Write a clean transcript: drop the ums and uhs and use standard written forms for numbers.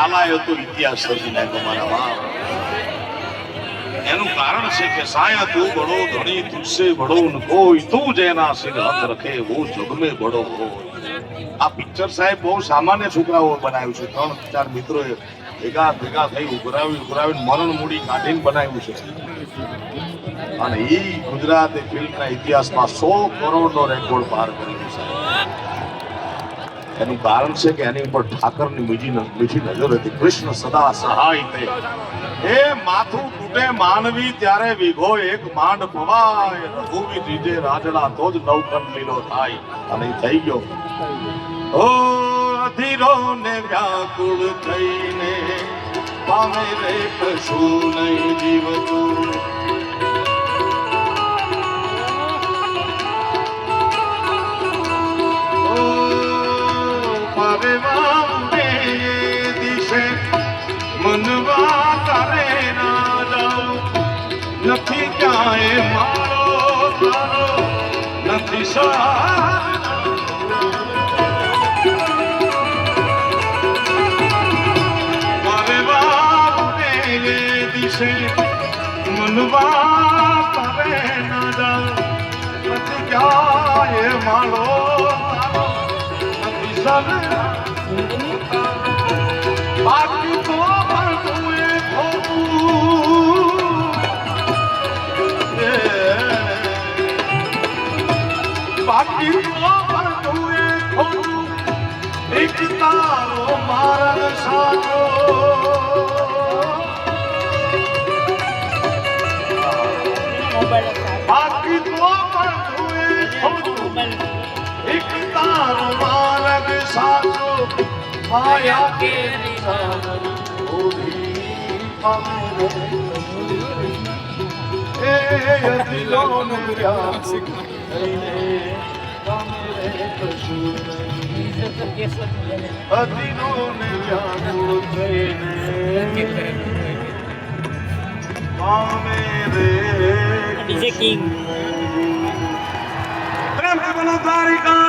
ચાલાયો તો ઇતિહાસ સર્જી નાખ્યો મારા બાપ. એનું કારણ છે કે સાયા તું બડો ધણી તુજસે બડો ન કોઈ, તું જેના સિર હાથ રખે વો જગ મે બડો હોય. આ પિક્ચર સાહેબ બહુ સામાન્ય છોકરાઓ બનાવ્યું છે. 3-4 મિત્રોએ ભેગા થઈ ઉઘરાવીને મરણ મૂડી કાઢીને બનાવ્યું છે. અને એ ગુજરાતી ફિલ્મના ઇતિહાસમાં 100 કરોડનો રેકોર્ડ પાર કર્યો છે. એનું કારણ છે કે એની ઉપર ઠાકરની મીઠી નજર હતી. કૃષ્ણ સદા સહાય તે, એ માથું તૂટે માનવી ત્યારે વિઘો એક માંડ પવાય, રઘુવીર રીજે રાજડા તો જ નવકંઠ લીલો થાય. અને થઈ ગયો. ઓ અધીરો ને વ્યાકુળ થઈને પામે રે કશું નહીં જીવતું. મનવા તારે ના જાઉં, નથી ક્યાંય મારો તારો નથી મારે બાપે દિશે મનવા તારે ના જાઉં, નથી ક્યાંય મારો તારો નથી બાકી તો બાકી એક તારો મારા સાજો. બાકી તો એક તારો માર્ગ સાજો. માયા કે પ્રેમ કે બનો દ્વારિકા.